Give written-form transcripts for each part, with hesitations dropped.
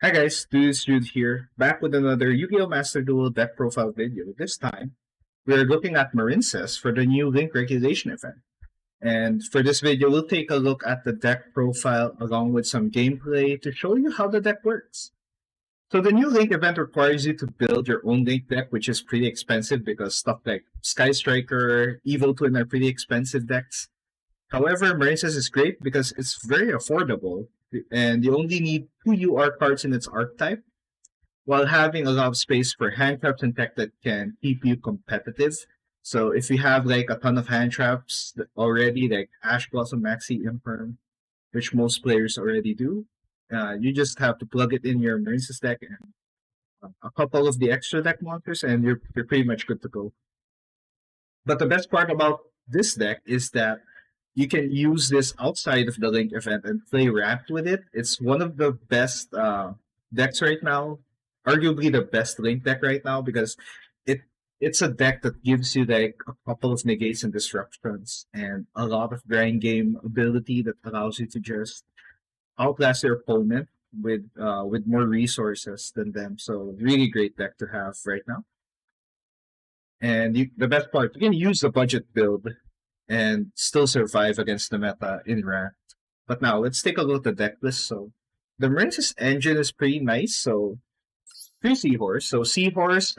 Hi guys, this is Jude here, back with another Yu-Gi-Oh! Master Duel deck profile video. This time, we're looking at Marincess for the new Link Regulation event. And for this video, we'll take a look at the deck profile along with some gameplay to show you how the deck works. So the new Link event requires you to build your own Link deck, which is pretty expensive because stuff like Sky Striker, Evil Twin are pretty expensive decks. However, Marincess is great because it's very affordable and you only need two UR cards in its archetype while having a lot of space for hand traps and tech that can keep you competitive. So if you have like a ton of hand traps already, like Ash Blossom Maxi Imperm, which most players already do, you just have to plug it in your Marincess deck and a couple of the extra deck monsters, and you're pretty much good to go. But the best part about this deck is that you can use this outside of the Link event and play ranked with it. It's one of the best decks right now, arguably the best Link deck right now because it it's a deck that gives you like a couple of negates and disruptions and a lot of grind game ability that allows you to just outlast your opponent with more resources than them. So really great deck to have right now. And the best part, you can use the budget build and still survive against the meta in ranked. But now let's take a look at the deck list. So the Marincess engine is pretty nice. So three Seahorse. So Seahorse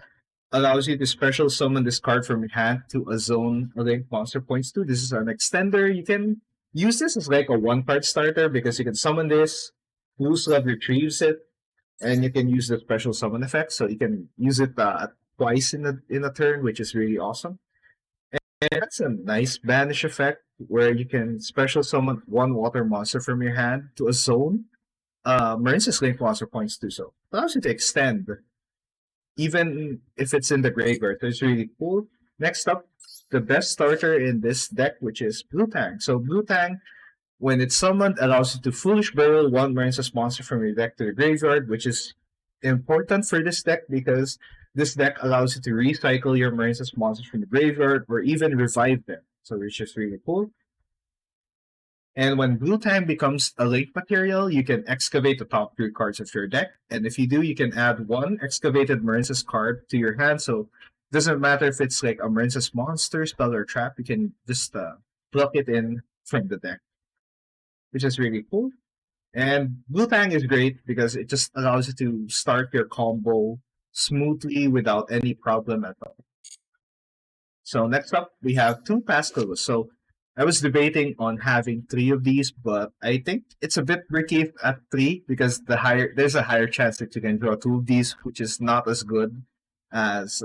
allows you to special summon this card from your hand to a zone a link monster points to. This is an extender. You can use this as like a one card starter because you can summon this, Blue Slug retrieves it, and you can use the special summon effect. So you can use it twice in a turn, which is really awesome. And that's a nice banish effect where you can special summon one water monster from your hand to a zone. Marincess Link monster points too, so allows you to extend even if it's in the graveyard. So it's really cool. Next up, the best starter in this deck, which is Blue Tang. So Blue Tang, when it's summoned, allows you to Foolish Barrel one Marincess monster from your deck to the graveyard, which is important for this deck because this deck allows you to recycle your Marincess monsters from the graveyard or even revive them. So which is really cool. And when blue time becomes a late material, you can excavate the top three cards of your deck. And if you do, you can add one excavated Marincess card to your hand. So it doesn't matter if it's like a Marincess monster, spell, or trap, you can just pluck it in from the deck, which is really cool. And Blue Tang is great because it just allows you to start your combo smoothly without any problem at all. So next up, we have two Pascals. So I was debating on having three of these, but I think it's a bit tricky at three because there's a higher chance that you can draw two of these, which is not as good as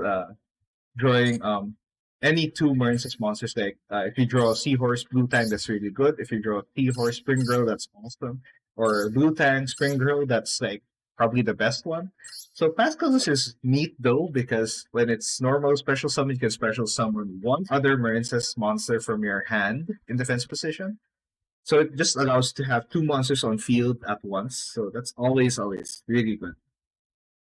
drawing any two Marincess monsters. Like if you draw a Seahorse Blue Tang, that's really good. If you draw a Seahorse Spring Girl, that's awesome. Or Blue Tang Spring Girl, that's like probably the best one. So Pascal's is neat though because when it's normal special summon, you can special summon one other Marincess monster from your hand in defense position. So it just allows to have two monsters on field at once. So that's always really good.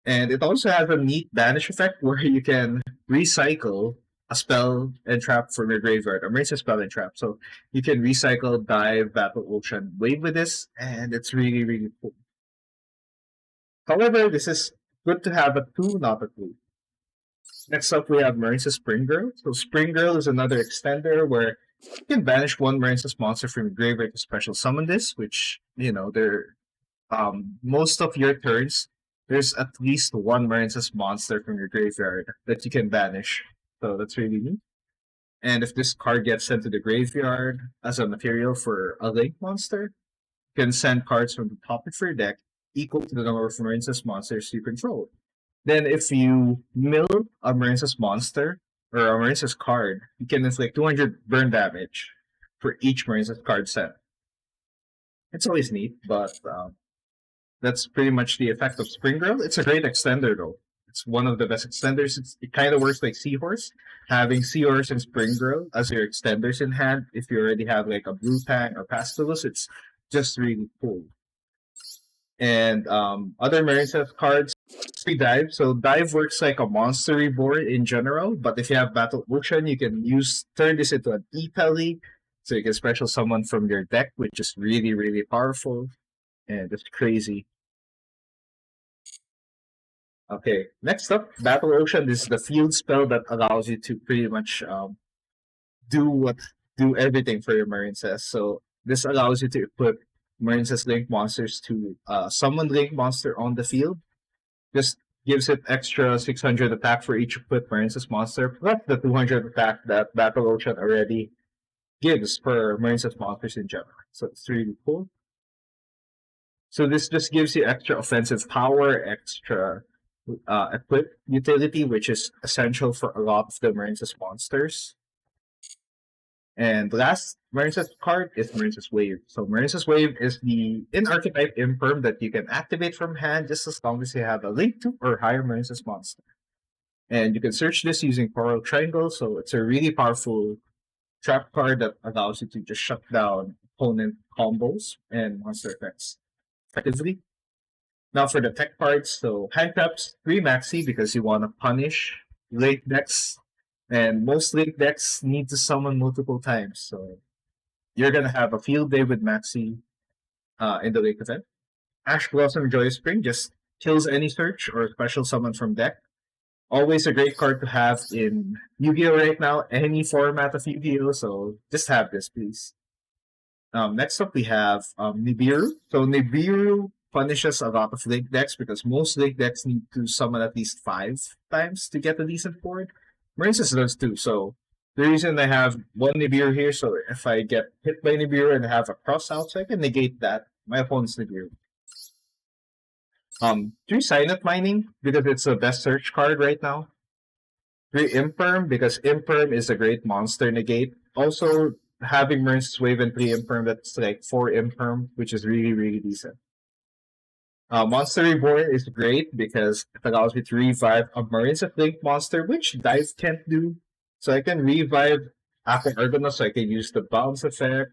And it also has a neat banish effect where you can recycle a spell and trap from your graveyard, a Marincess spell and trap. So you can recycle Dive, Battle Ocean, Wave with this, and it's really cool. However, this is good to have a two, not a two. Next up, we have Marissa Springer. So Spring Girl is another extender where you can banish one Marincess monster from your graveyard to special summon this, which, you know, they're most of your turns, there's at least one Marincess monster from your graveyard that you can banish. So that's really neat. And if this card gets sent to the graveyard as a material for a link monster, you can send cards from the top of your deck equal to the number of Marincess monsters you control. Then if you mill a Marincess monster or a Marincess card, you can inflict 200 burn damage for each Marincess card set. It's always neat, but that's pretty much the effect of Spring Girl. It's a great extender though. It's one of the best extenders. It kind of works like Seahorse. Having Seahorse and Spring Girl as your extenders in hand, if you already have like a Blue Tang or Pastelus, it's just really cool. And other Marincess cards, free dive. So dive works like a monster reborn in general, but if you have Battle Ocean, you can turn this into an E-Tele, so you can special summon from your deck, which is really powerful and it's crazy. Okay, next up, Battle Ocean. This is the field spell that allows you to pretty much do what do everything for your Marincess. So this allows you to equip Marincess Link monsters to summon Link monster on the field. Just gives it extra 600 attack for each equipped Marincess monster, plus the 200 attack that Battle Ocean already gives for Marincess monsters in general. So it's really cool. So this just gives you extra offensive power, extra equip utility, which is essential for a lot of the Marincess monsters. And the last Marincess card is Marincess Wave. So Marincess Wave is the in-archetype imperm that you can activate from hand just as long as you have a link to or higher Marincess monster. And you can search this using Coral Triangle, so it's a really powerful trap card that allows you to just shut down opponent combos and monster effects effectively. Now for the tech cards, so hand traps 3 maxi because you want to punish late decks, and most late decks need to summon multiple times. So you're gonna have a field day with maxi in the late event. Ash Blossom Joyous Spring just kills any search or special summon from deck. Always a great card to have in Yu-Gi-Oh! Right now, any format of Yu-Gi-Oh! So just have this, please. Next up, we have Nibiru. So Nibiru punishes a lot of link decks because most link decks need to summon at least 5 times to get a decent board. Marincess does too. So the reason I have one Nibiru here, so if I get hit by Nibiru and have a cross out, so I can negate that. My opponent's Nibiru. 3 Signet Mining because it's the best search card right now. 3 Imperm because Imperm is a great monster negate. Also, having Marincess Wave and 3 Imperm, that's like 4 Imperm, which is really, really decent. Monster Reborn is great because it allows me to revive a Marincess Link monster, which Dive can't do. So I can revive Aqua Argonaut, so I can use the bounce effect.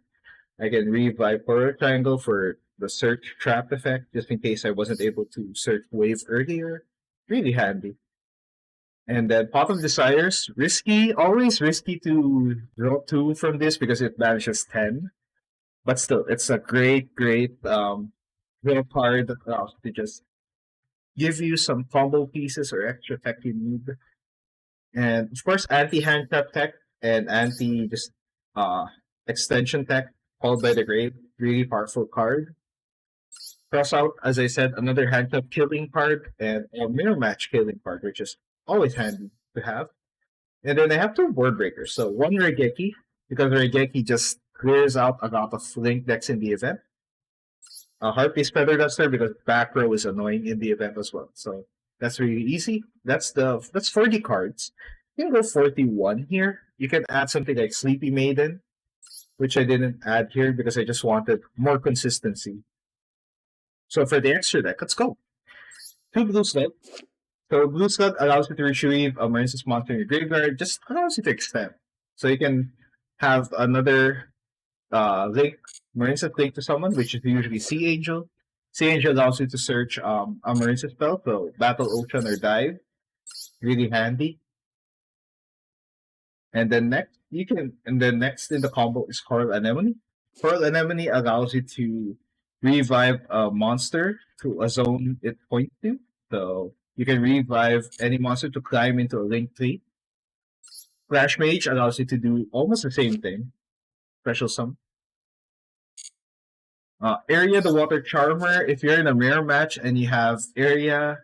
I can revive Coral Triangle for the search trap effect, just in case I wasn't able to search Wave earlier. Really handy. And then Pot of Desires, risky, always risky to draw 2 from this because it banishes 10. But still, it's a great, great draw card that allows to just give you some combo pieces or extra tech you need. And of course, anti-hand trap tech and anti just extension tech, called by the grave, really powerful card. Cross out, as I said, another hand trap killing card and a mirror match killing card, which is always handy to have. And then I have 2 board breakers. So 1 Regeki, because Regeki just clears out a lot of link decks in the event. Harpy's Feather Duster because back row is annoying in the event as well. So that's really easy. That's 40 cards. You can go 41 here. You can add something like Sleepy Maiden, which I didn't add here because I just wanted more consistency. So for the extra deck, let's go. 2 Blue Sled. So Blue Sled allows you to retrieve a Marincess monster in your graveyard, just allows you to extend. So you can have another link, Marincess link to someone, which is usually Sea Angel. Sea Angel allows you to search a Marincess spell, so Battle Ocean or Dive. Really handy. And then next in the combo is Coral Anemone. Coral Anemone allows you to revive a monster to a zone it points to. So you can revive any monster to climb into a link tree. Flash Mage allows you to do almost the same thing. Special Summon. Area the Water Charmer. If you're in a mirror match and you have Area,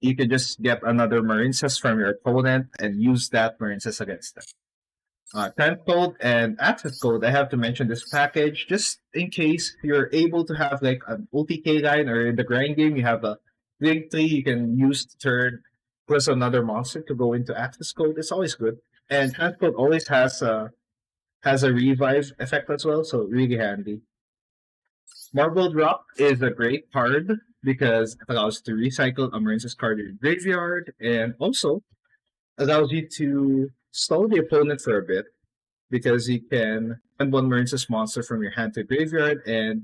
you can just get another Marincess from your opponent and use that Marincess against them. Tenth Code and Access Code, I have to mention this package just in case you're able to have like an OTK line or in the grind game, you have a Link 3 you can use to turn plus another monster to go into Access Code. It's always good. And Tenth Code always has a revive effect as well, so really handy. Marbled Rock is a great card because it allows you to recycle a Marincess card in your graveyard and also allows you to stall the opponent for a bit because you can send 1 Marincess monster from your hand to graveyard and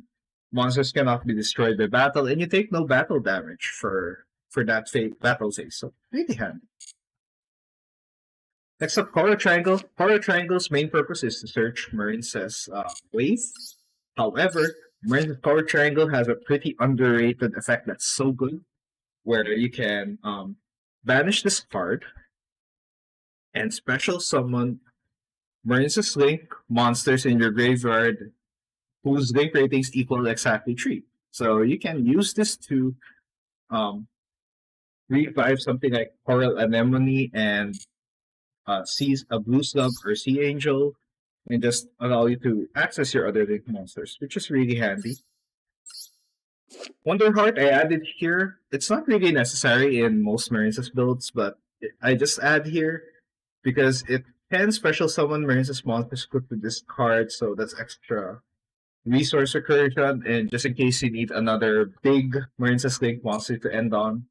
monsters cannot be destroyed by battle and you take no battle damage for that battle phase. So really handy. Next up, Coral Triangle. Coral Triangle's main purpose is to search Marincess Wave. However, Marincess Coral Triangle has a pretty underrated effect that's so good. where you can banish this card and special summon Marincess Link monsters in your graveyard whose link ratings equal exactly 3. So you can use this to um, revive something like Coral Anemone and Seas a Blue Slug or Sea Angel, and just allow you to access your other link monsters, which is really handy. Wonder Heart I added here. It's not really necessary in most Marincess builds, but I just add here because it can special summon Marincess monsters equipped with this card, so that's extra resource recursion, and just in case you need another big Marincess Link monster to end on.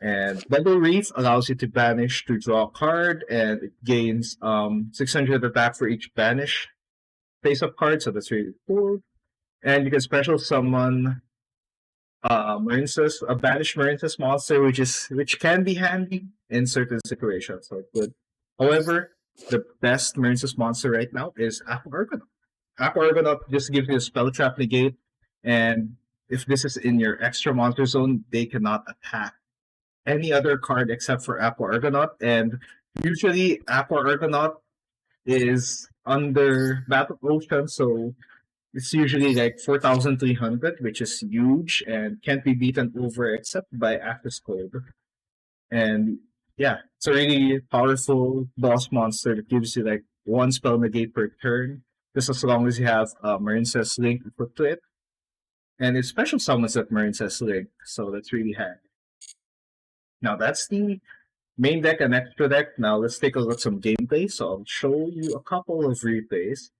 And Double Reef allows you to banish to draw a card, and it gains 600 attack for each banish face-up card, so that's really cool. And you can special summon Marincess, a banished Marincess monster, which can be handy in certain situations. So good. However, the best Marincess monster right now is Aqua Argonaut. Aqua Argonaut just gives you a spell trap negate, and if this is in your extra monster zone, they cannot attack any other card except for Aqua Argonaut. And usually, Aqua Argonaut is under Battle Ocean, so it's usually like 4,300, which is huge and can't be beaten over except by Actus Code. And yeah, it's a really powerful boss monster that gives you like one spell negate per turn, just as long as you have Marincess Link put to it. And it special summons that Marincess Link, so that's really handy. Now that's the main deck and extra deck. Now let's take a look at some gameplay. So I'll show you a couple of replays.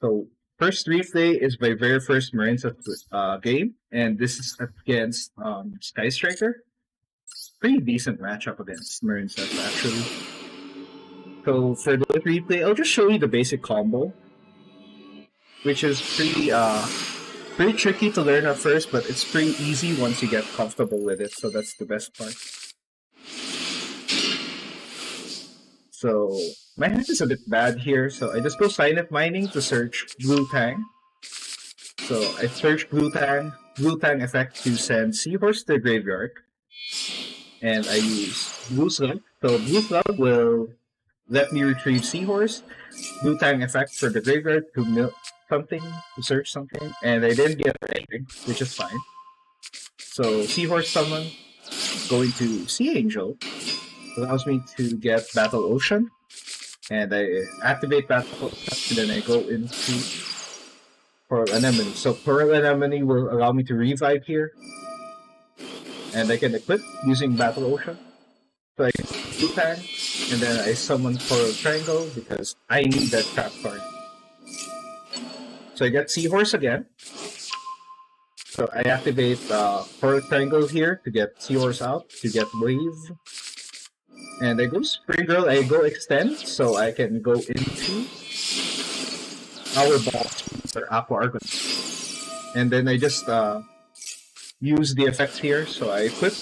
So first replay is my very first Marincess game, and this is against Sky Striker. Pretty decent matchup against Marincess actually. So for the replay, I'll just show you the basic combo, which is pretty tricky to learn at first, but it's pretty easy once you get comfortable with it. So that's the best part. So my hand is a bit bad here, so I just go Silent Mining to search Blue Tang. So I search Blue Tang effect to send Seahorse to the graveyard. And I use Blue Slug. So Blue Slug will let me retrieve Seahorse. Blue Tang effect for the graveyard to milk something, to search something. And I didn't get anything, which is fine. So Seahorse summon, going to Sea Angel, allows me to get Battle Ocean. And I activate Battle Ocean, and then I go into Coral Anemone. So Coral Anemone will allow me to revive here. And I can equip using Battle Ocean. So I Blue Tang, and then I summon Coral Triangle because I need that trap card. So I get Seahorse again. So I activate Coral Triangle here to get Seahorse out, to get Wave. And I go Spring Girl, I go Extend, so I can go into our boss for Aqua Argonaut. And then I just use the effects here, so I equip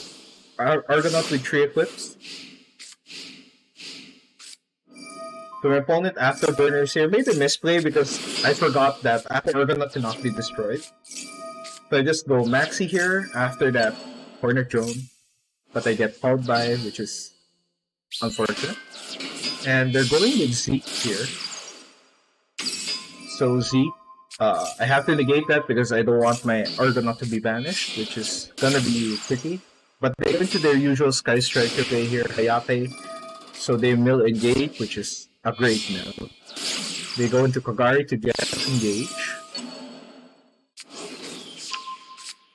Argonaut with 3 equips. So my opponent Afterburners here made a misplay because I forgot that Argonaut cannot be destroyed. So I just go Maxi here after that Hornet Drone, but I get fouled by, which is unfortunate. And they're going with Zeke here. So Zeke, I have to negate that because I don't want my Argonaut to be banished, which is gonna be tricky. But they go into their usual Sky Striker play here, Hayate. So they mill Engage, which is a great mill. They go into Kagari to get Engage.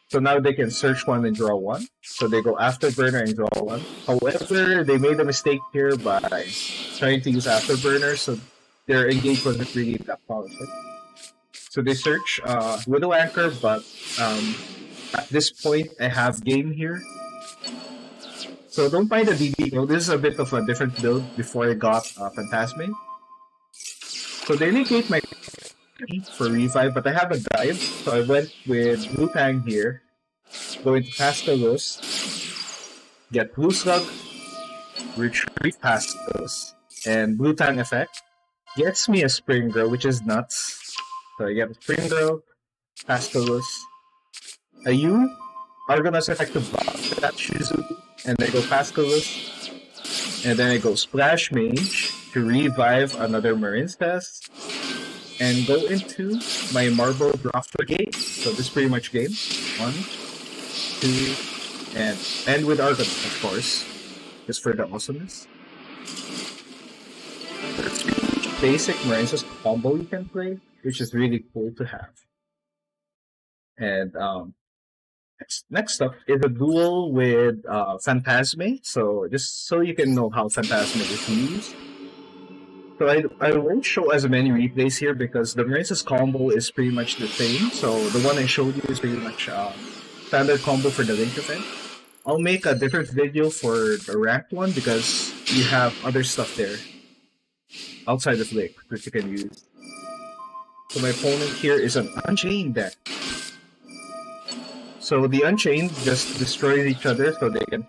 So now they can search 1 and draw 1. So they go Afterburner and draw 1. However, they made a mistake here by trying to use Afterburner, so their Engage wasn't really that powerful. So they search Widow Anchor, but at this point I have game here. So don't mind the DD. This is a bit of a different build before I got Phantasmane. So they negate my for revive, but I have a dive, so I went with Blue Tang here. Going to Pastelus, get Blue Slug, retrieve Pastelus, and Blue Tang effect gets me a Spring Girl, which is nuts. So I get a Spring Girl, Pastelus, I use Argonaut's effective buff that Shizu, and I go Pascalus, and then I go Splash Mage to revive another Marincess, and go into my Marble Drafter gate. So this is pretty much game. 1, 2, and end with Argonaut, of course, just for the awesomeness. It's basic Marincess combo you can play, which is really cool to have. And next up is a duel with Phantasme. So just so you can know how Phantasme is used. So I won't show as many replays here because the Marincess combo is pretty much the same. So the one I showed you is pretty much standard combo for the Link event. I'll make a different video for the ranked one because you have other stuff there outside of Link that you can use. So my opponent here is an Unchained deck. So the Unchained just destroys each other so they can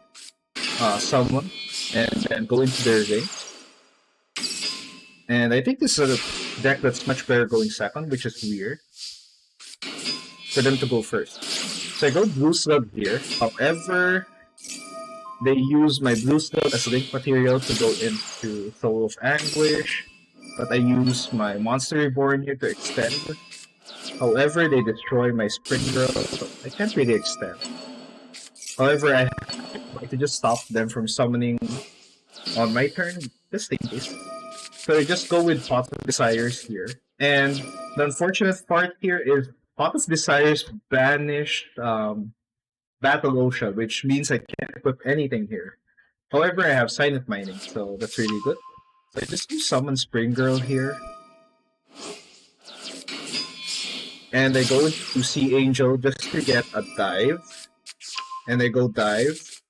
summon and then go into their range. And I think this is a deck that's much better going second, which is weird for them to go first. So I go Blue Slug here. However, they use my Blue Slug as Link material to go into Soul of Anguish. But I use my Monster Reborn here to extend. However, they destroy my Springer, so I can't really extend. However, I have to just stop them from summoning on my turn, just in case. So I just go with Pot of Desires here. And the unfortunate part here is Pot of Desires banished Battle Osha, which means I can't equip anything here. However, I have Silent Mining, so that's really good. So I just summon Spring Girl here. And I go to Sea Angel just to get a dive. And I go dive.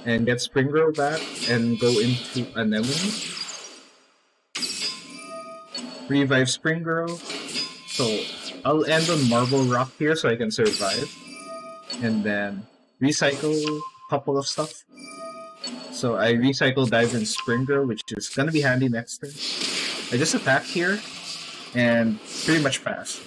And get Spring Girl back and go into Anemone. Revive Spring Girl. So I'll end on Marble Rock here so I can survive. And then recycle a couple of stuff. So I recycle Dive and Spring Girl, which is gonna be handy next turn. I just attack here and pretty much pass.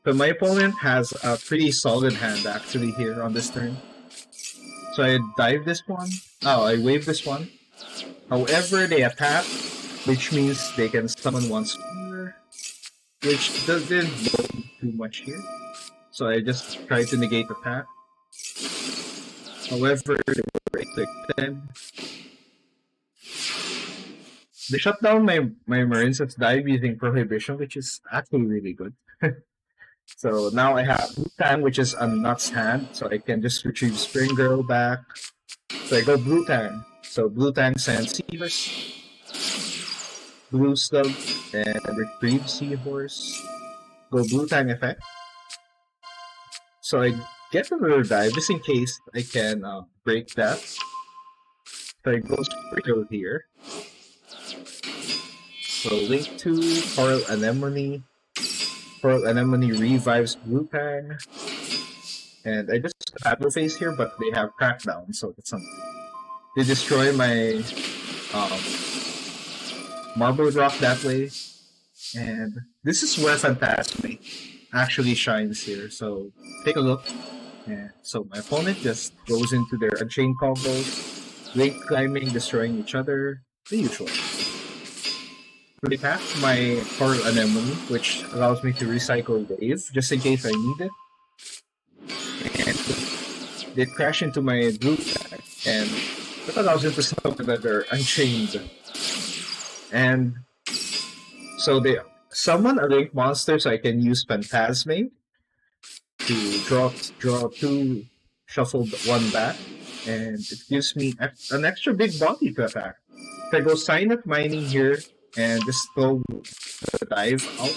So my opponent has a pretty solid hand actually here on this turn. So I dive this one. Oh, I wave this one. However, they attack, which means they can summon once more, which doesn't do too much here. So I just try to negate attack. However, they break like 10. They shut down my Marincess dive using Prohibition, which is actually really good. So now I have Blue Tang, which is a Nuts hand, so I can just retrieve Spring Girl back. So I go Blue Tang. So Blue Tang sends Seahorse, Blue Slug, and retrieve Seahorse. Go Blue Tang effect. So I get another dive just in case I can break that. So I go Spring Girl here. So Link 2, Coral Anemone. Coral Anemone revives Blue Tang. And I just Battle Phase here, but they have Crackdown, so that's something. They destroy my Marble Rock that way. And this is where Phantasme actually shines here. So take a look. And so my opponent just goes into their Unchained combos, Link climbing, destroying each other, the usual. So they pass my Coral Anemone, which allows me to recycle Wave, just in case I need it. And they crash into my Blue Tag, and that allows them to summon another Unchained. And so they summon a Link monster so I can use Phantasme to draw 2, shuffle 1 back, and it gives me an extra big body to attack. So I go Silent Mining here, and just throw the dive out.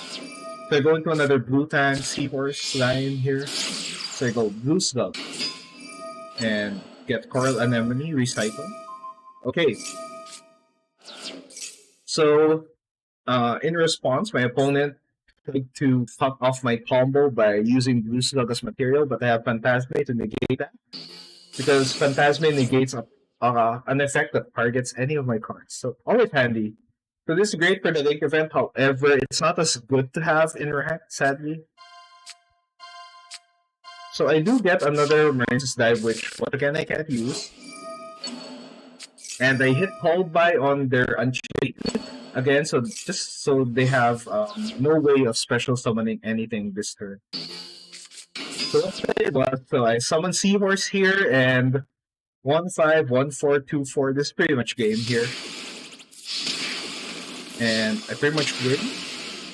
So I go into another Blue Tang, Seahorse line here. So I go Blue Slug, and get Coral Anemone, recycle. Okay. So, in response, my opponent tried to cut off my combo by using Blue Slug as material, but I have Phantasme to negate that. Because Phantasme negates an effect that targets any of my cards. So, always handy So this is great for the link event, however, it's not as good to have in rank, sadly. So I do get another Marincess dive, which once again I can't use. And I hit hold by on their Untitled again, so just so they have no way of special summoning anything this turn. So that's what it was. So I summon Seahorse here, and 1-5, 1-4, 2-4. This is pretty much game here. And I pretty much win,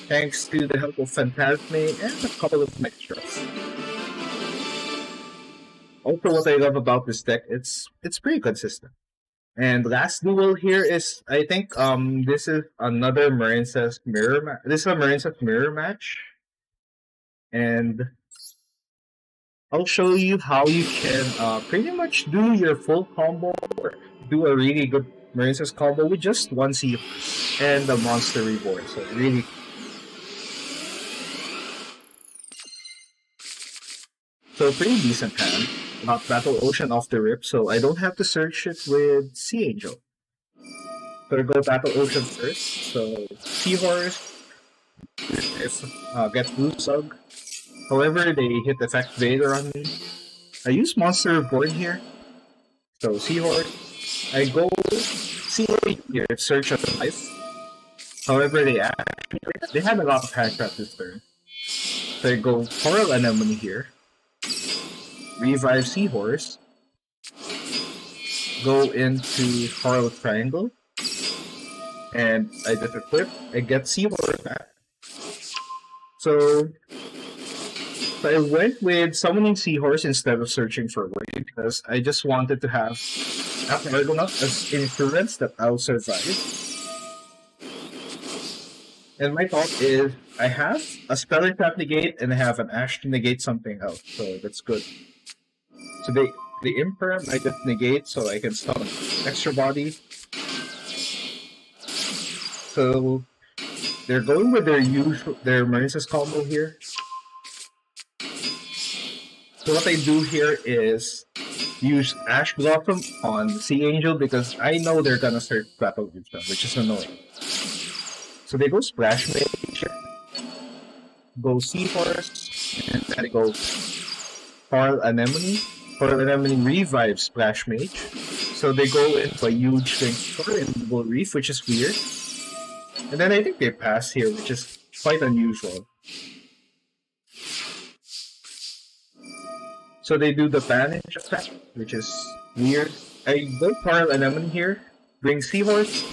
thanks to the help of Phantasme and a couple of extras. Also, what I love about this deck, it's pretty consistent. And last duel here is, I think, this is another Marincess mirror match. This is a Marincess mirror match. And I'll show you how you can pretty much do your full combo, or do a really good Marincess combo with just one Seahorse and a monster reward. So really, so pretty decent hand. Not Battle Ocean off the rip, so I don't have to search it with Sea Angel. So I go Battle Ocean first. So Seahorse, get Blue Sug. However, they hit Effect Vader on me. I use Monster Reborn here. So Seahorse, I go Sea here, search of life. However, they had a lot of hand trap this turn. So I go Coral Anemone here. Revive Seahorse, go into Coral Triangle, and I just equip, I get Seahorse back. So I went with summoning Seahorse instead of searching for a way, because I just wanted to have Argonaut as insurance that I'll survive. And my thought is, I have a Stellar Trap negate and I have an Ash to negate something else, so that's good. So the Imperm I just negate so I can summon extra body. So they're going with their Marincess combo here. So what I do here is use Ash Blossom on Sea Angel because I know they're gonna start Battle with them, which is annoying. So they go Splash Mage, go Seahorse, and then they go Coral Anemone. Coral Anemone revives Splash Mage. So they go into a huge thing in Bull Reef, which is weird. And then I think they pass here, which is quite unusual. So they do the Banish effect, which is weird. I go Coral Anemone here, bring Seahorse.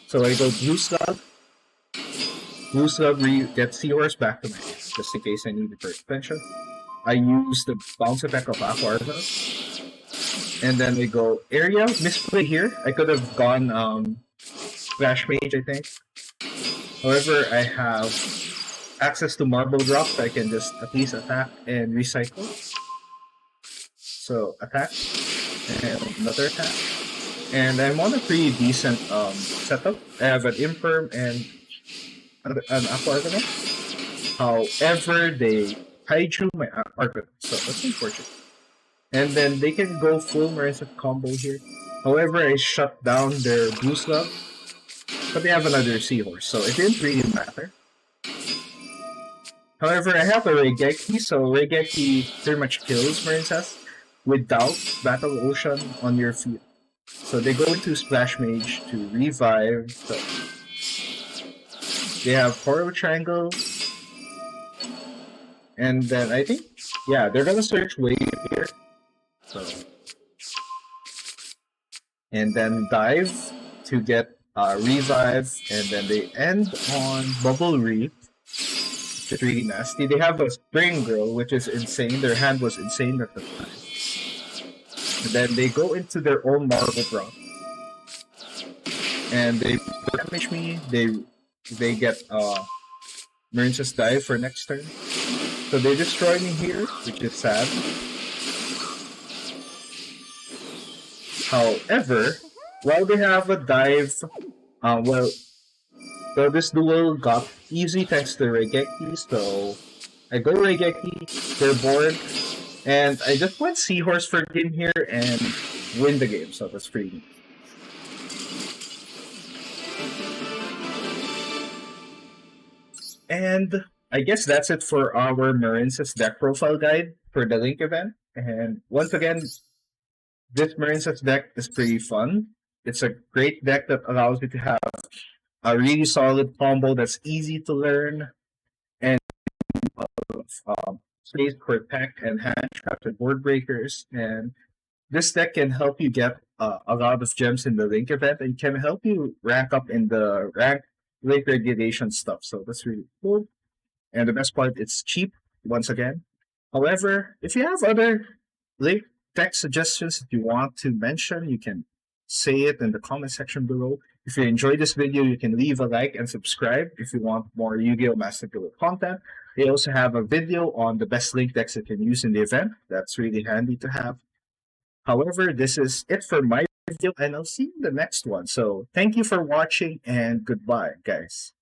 So I go Blue Slug. Blue Slug gets Seahorse back to my hand, just in case I need it for expansion. I use the bounce effect of Aqua. And then we go Area, misplay here. I could have gone Flash Mage, I think. However, I have access to Marble Drop, so I can just at least attack and recycle. So attack, and another attack. And I'm on a pretty decent setup. I have an Imperm and an Aqua Argonaut. However, they Kaiju my Argonaut, so that's unfortunate. And then they can go full Marincess combo here. However, I shut down their Blue Slug, but they have another Seahorse, so it didn't really matter. However, I have a Regeki, so Regeki pretty much kills Marincess without Battle Ocean on your field. So they go into Splash Mage to revive. So they have Coral Triangle. And then I think, yeah, they're gonna search Wave here. So, and then dive to get revive, and then they end on Bubble Reef, which is really nasty. They have a Spring Girl, which is insane. Their hand was insane at the time. And then they go into their own Marble Drop, and they damage me. They get Marincess dive for next turn. So they destroy me here, which is sad. However, while they have a dive, so this duel got easy thanks to Regeki, so I go Regeki, they're bored, and I just went Seahorse for game here and win the game, so that's pretty neat. And I guess that's it for our Marincess deck profile guide for the Link event. And once again, this Marincess deck is pretty fun. It's a great deck that allows you to have a really solid combo that's easy to learn and space for tech and hand traps and board breakers. And this deck can help you get a lot of gems in the Link event and can help you rank up in the rank link regulation stuff. So that's really cool. And the best part, it's cheap once again. However, if you have other link tech suggestions that you want to mention, you can say it in the comment section below. If you enjoyed this video, you can leave a like and subscribe if you want more Yu-Gi-Oh! Master Duel content. They also have a video on the best link decks you can use in the event. That's really handy to have. However, this is it for my video, and I'll see you in the next one. So thank you for watching, and goodbye, guys.